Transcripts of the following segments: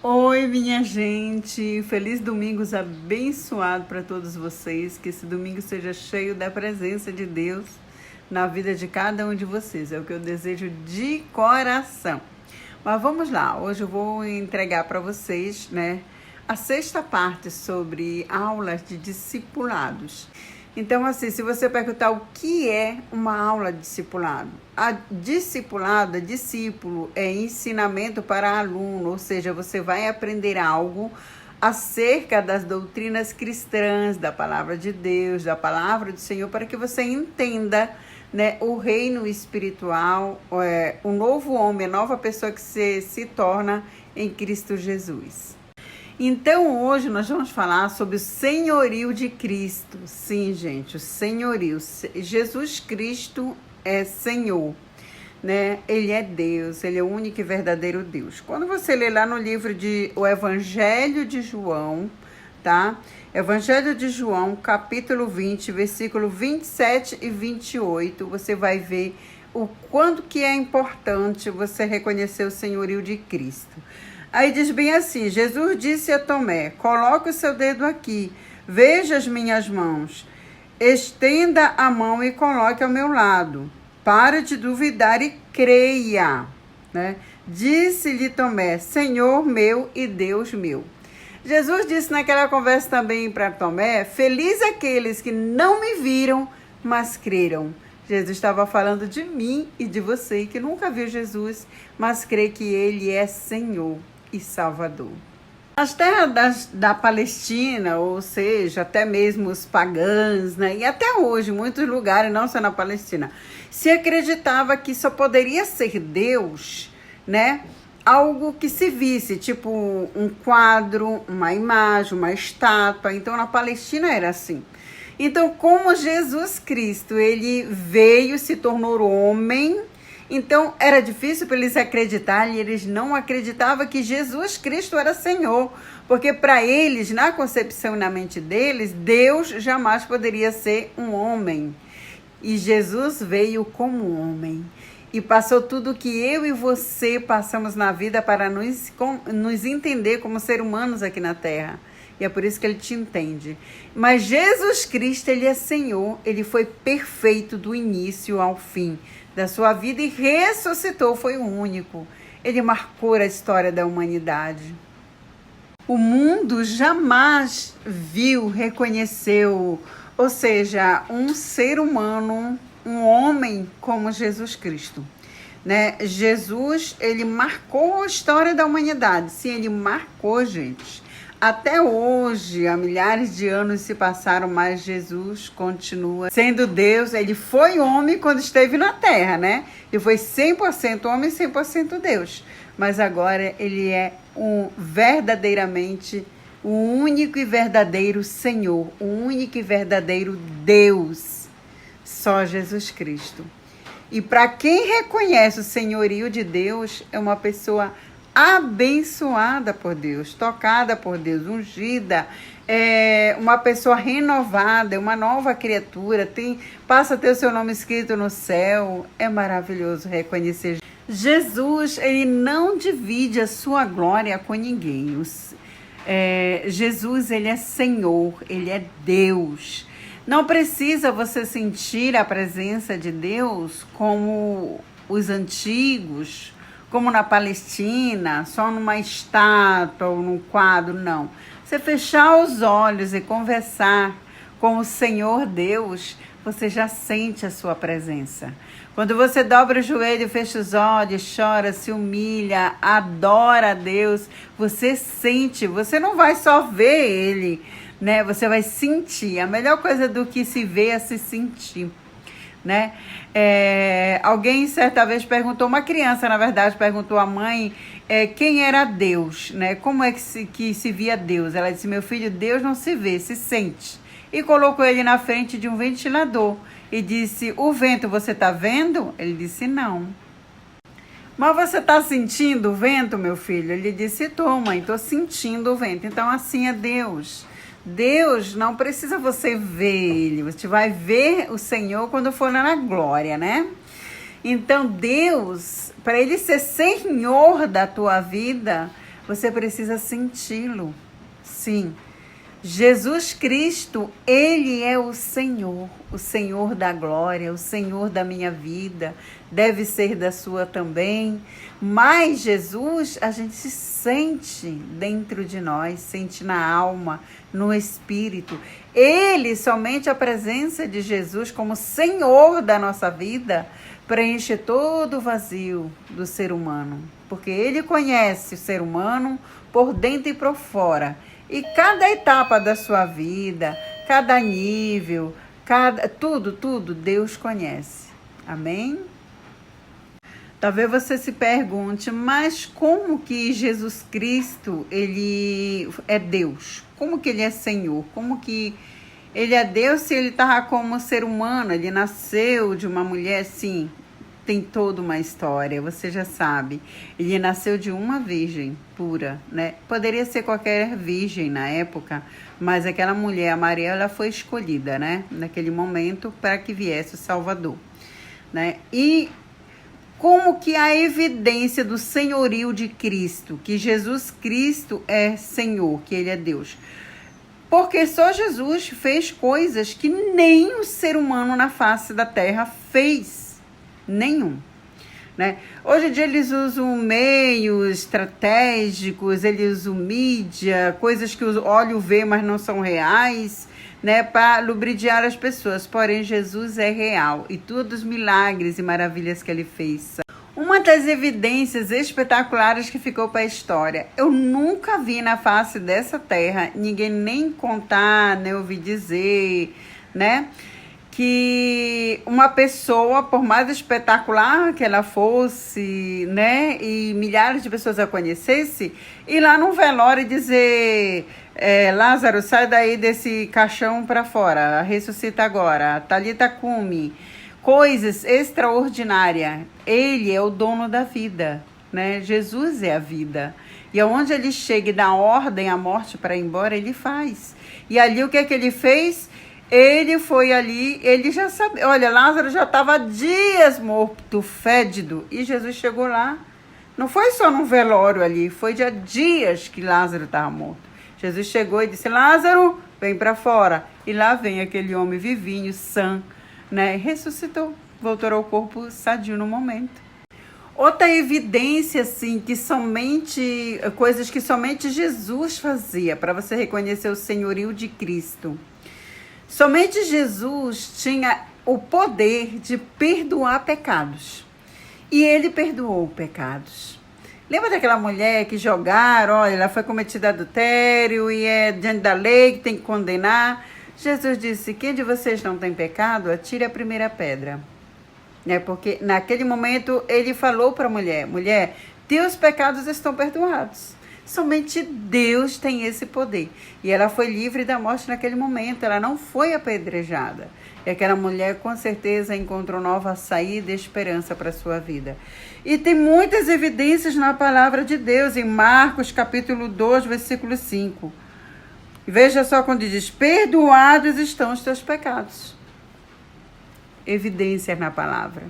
Oi, minha gente! Feliz domingos abençoado para todos vocês. Que esse domingo seja cheio da presença de Deus na vida de cada um de vocês. É o que eu desejo de coração. Mas vamos lá, hoje eu vou entregar para vocês, a sexta parte sobre aulas de discipulados. Então, assim, se você perguntar o que é uma aula de discipulado, discípulo, é ensinamento para aluno, ou seja, você vai aprender algo acerca das doutrinas cristãs, da palavra de Deus, da palavra do Senhor, para que você entenda, o reino espiritual, o novo homem, a nova pessoa que você se torna em Cristo Jesus. Então, hoje nós vamos falar sobre o senhorio de Cristo. Sim, gente, o senhorio. Jesus Cristo é Senhor, Ele é Deus, Ele é o único e verdadeiro Deus. Quando você lê lá no livro o Evangelho de João, tá? Evangelho de João, capítulo 20, versículo 27 e 28, você vai ver o quanto que é importante você reconhecer o senhorio de Cristo. Aí diz bem assim, Jesus disse a Tomé, coloque o seu dedo aqui, veja as minhas mãos, estenda a mão e coloque ao meu lado, pare de duvidar e creia, Disse-lhe Tomé, Senhor meu e Deus meu. Jesus disse naquela conversa também para Tomé, feliz aqueles que não me viram, mas creram. Jesus estava falando de mim e de você, que nunca viu Jesus, mas crê que Ele é Senhor e Salvador. As terras da Palestina, ou seja, até mesmo os pagãos, e até hoje, em muitos lugares, não só na Palestina, se acreditava que só poderia ser Deus, algo que se visse, tipo um quadro, uma imagem, uma estátua. Então, na Palestina era assim. Então, como Jesus Cristo, ele veio, se tornou homem, então era difícil para eles acreditarem, eles não acreditavam que Jesus Cristo era Senhor, porque para eles, na concepção e na mente deles, Deus jamais poderia ser um homem. E Jesus veio como homem e passou tudo que eu e você passamos na vida para nos entender como seres humanos aqui na Terra. E é por isso que ele te entende. Mas Jesus Cristo, ele é Senhor, ele foi perfeito do início ao fim da sua vida e ressuscitou, foi o único. Ele marcou a história da humanidade. O mundo jamais viu, reconheceu, ou seja, um ser humano, um homem como Jesus Cristo. Jesus, ele marcou a história da humanidade. Sim, ele marcou, gente. Até hoje, há milhares de anos se passaram, mas Jesus continua sendo Deus. Ele foi homem quando esteve na Terra, Ele foi 100% homem e 100% Deus. Mas agora ele é verdadeiramente o único e verdadeiro Senhor, o único e verdadeiro Deus. Só Jesus Cristo. E para quem reconhece o senhorio de Deus, é uma pessoa abençoada por Deus, tocada por Deus, ungida, é uma pessoa renovada, é uma nova criatura, passa a ter o seu nome escrito no céu. É maravilhoso reconhecer Jesus. Ele não divide a sua glória com ninguém. Jesus, ele é Senhor, ele é Deus. Não precisa você sentir a presença de Deus como os antigos, como na Palestina, só numa estátua ou num quadro, não. Você fechar os olhos e conversar com o Senhor Deus, você já sente a sua presença. Quando você dobra o joelho, fecha os olhos, chora, se humilha, adora a Deus, você sente, você não vai só ver Ele, Você vai sentir. A melhor coisa do que se ver é se sentir. Alguém certa vez perguntou, uma criança na verdade perguntou à mãe quem era Deus, como é que se via Deus. Ela disse, meu filho, Deus não se vê, se sente. E colocou ele na frente de um ventilador e disse, o vento você está vendo? Ele disse, não. Mas você está sentindo o vento, meu filho? Ele disse, estou, mãe, estou sentindo o vento. Então assim é Deus. Deus não precisa você ver Ele, você vai ver o Senhor quando for lá na glória, Então Deus, para Ele ser Senhor da tua vida, você precisa senti-lo. Sim, Jesus Cristo, Ele é o Senhor da glória, o Senhor da minha vida, deve ser da sua também. Mas Jesus, a gente se sente dentro de nós, sente na alma, no espírito. Ele, somente a presença de Jesus como Senhor da nossa vida, preenche todo o vazio do ser humano. Porque Ele conhece o ser humano por dentro e por fora. E cada etapa da sua vida, cada nível, tudo, Deus conhece. Amém? Talvez você se pergunte, mas como que Jesus Cristo, Ele é Deus? Como que Ele é Senhor? Como que Ele é Deus se Ele estava como ser humano? Ele nasceu de uma mulher, sim. Tem toda uma história, você já sabe. Ele nasceu de uma virgem pura, né? Poderia ser qualquer virgem na época, mas aquela mulher, a Maria, ela foi escolhida, né? Naquele momento, para que viesse o Salvador, né? E como que a evidência do senhorio de Cristo, que Jesus Cristo é Senhor, que Ele é Deus. Porque só Jesus fez coisas que nem o ser humano na face da terra fez. Nenhum, né? Hoje em dia eles usam meios estratégicos, eles usam mídia, coisas que o olho vê, mas não são reais, né? Para lubridiar as pessoas. Porém, Jesus é real e todos os milagres e maravilhas que Ele fez. Uma das evidências espetaculares que ficou para a história. Eu nunca vi na face dessa terra ninguém nem contar, nem ouvir dizer, né? Que uma pessoa, por mais espetacular que ela fosse, né, e milhares de pessoas a conhecesse, ir lá num velório e dizer, Lázaro, sai daí desse caixão para fora, ressuscita agora, Talita cumi, coisas extraordinárias. Ele é o dono da vida, né? Jesus é a vida. E aonde ele chega e dá ordem à morte para ir embora, ele faz. E ali o que é que ele fez? Ele foi ali, ele já sabia, olha, Lázaro já estava dias morto, fédido, e Jesus chegou lá. Não foi só num velório ali, foi já dias que Lázaro estava morto. Jesus chegou e disse, Lázaro, vem para fora. E lá vem aquele homem vivinho, sã, né? Ressuscitou, voltou ao corpo sadio no momento. Outra evidência, assim, que coisas que somente Jesus fazia, para você reconhecer o senhorio de Cristo. Somente Jesus tinha o poder de perdoar pecados. E Ele perdoou pecados. Lembra daquela mulher que jogaram, olha, ela foi cometida adultério e é diante da lei que tem que condenar? Jesus disse, quem de vocês não tem pecado, atire a primeira pedra. Porque naquele momento Ele falou para a mulher, mulher, teus pecados estão perdoados. Somente Deus tem esse poder. E ela foi livre da morte naquele momento. Ela não foi apedrejada. E aquela mulher, com certeza, encontrou nova saída e esperança para a sua vida. E tem muitas evidências na palavra de Deus, em Marcos, capítulo 2, versículo 5. Veja só quando diz, perdoados estão os teus pecados. Evidências na palavra.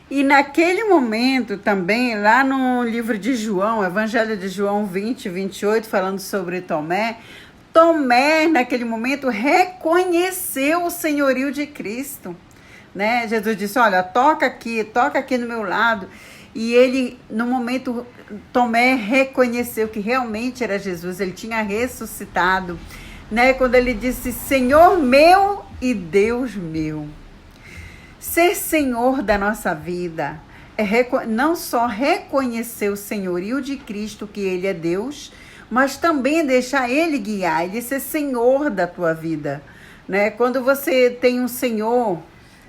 E naquele momento também, lá no livro de João, Evangelho de João 20, 28, falando sobre Tomé, Tomé, naquele momento, reconheceu o senhorio de Cristo, né? Jesus disse, olha, toca aqui no meu lado. E ele, no momento, Tomé reconheceu que realmente era Jesus, ele tinha ressuscitado, né? Quando ele disse, Senhor meu e Deus meu. Ser Senhor da nossa vida é não só reconhecer o senhorio de Cristo, que Ele é Deus, mas também deixar Ele guiar, Ele ser Senhor da tua vida, né? Quando você tem um Senhor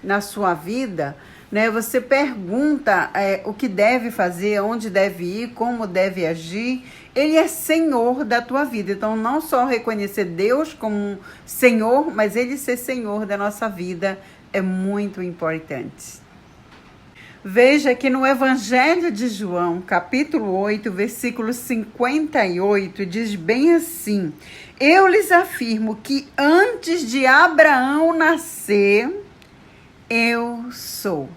na sua vida, né, você pergunta o que deve fazer, onde deve ir, como deve agir. Ele é Senhor da tua vida. Então, não só reconhecer Deus como Senhor, mas Ele ser Senhor da nossa vida é muito importante. Veja que no Evangelho de João, capítulo 8, versículo 58, diz bem assim, eu lhes afirmo que antes de Abraão nascer, eu sou.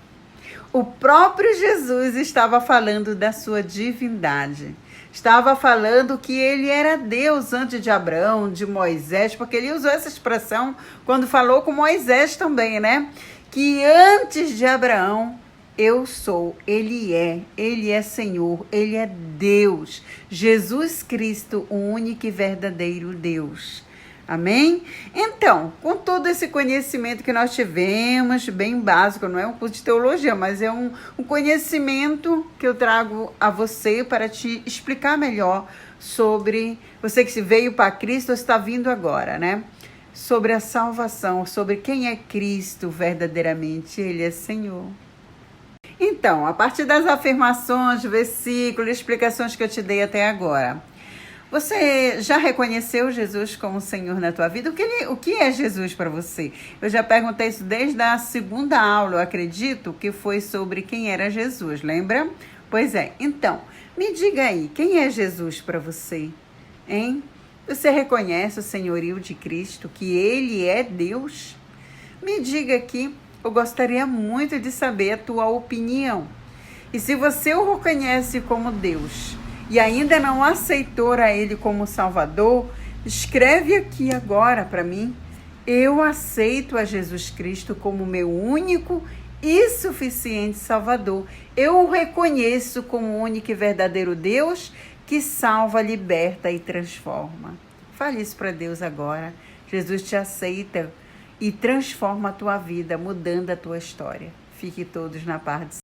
O próprio Jesus estava falando da sua divindade. estava falando que ele era Deus antes de Abraão, de Moisés, porque ele usou essa expressão quando falou com Moisés também, né? Que antes de Abraão, eu sou, ele é Senhor, ele é Deus, Jesus Cristo, o único e verdadeiro Deus. Amém? Então, com todo esse conhecimento que nós tivemos, bem básico, não é um curso de teologia, mas é um conhecimento que eu trago a você para te explicar melhor sobre você que veio para Cristo ou está vindo agora, né? Sobre a salvação, sobre quem é Cristo verdadeiramente, ele é Senhor. Então, a partir das afirmações, versículos, explicações que eu te dei até agora, você já reconheceu Jesus como Senhor na tua vida? O que é Jesus para você? Eu já perguntei isso desde a segunda aula, eu acredito, que foi sobre quem era Jesus, lembra? Pois é, então, me diga aí, quem é Jesus para você? Hein? Você reconhece o senhorio de Cristo, que Ele é Deus? Me diga aqui, eu gostaria muito de saber a tua opinião. E se você o reconhece como Deus e ainda não aceitou a Ele como Salvador, escreve aqui agora para mim: eu aceito a Jesus Cristo como meu único e suficiente Salvador. Eu o reconheço como o único e verdadeiro Deus que salva, liberta e transforma. Fale isso para Deus agora. Jesus te aceita e transforma a tua vida, mudando a tua história. Fique todos na paz do Senhor.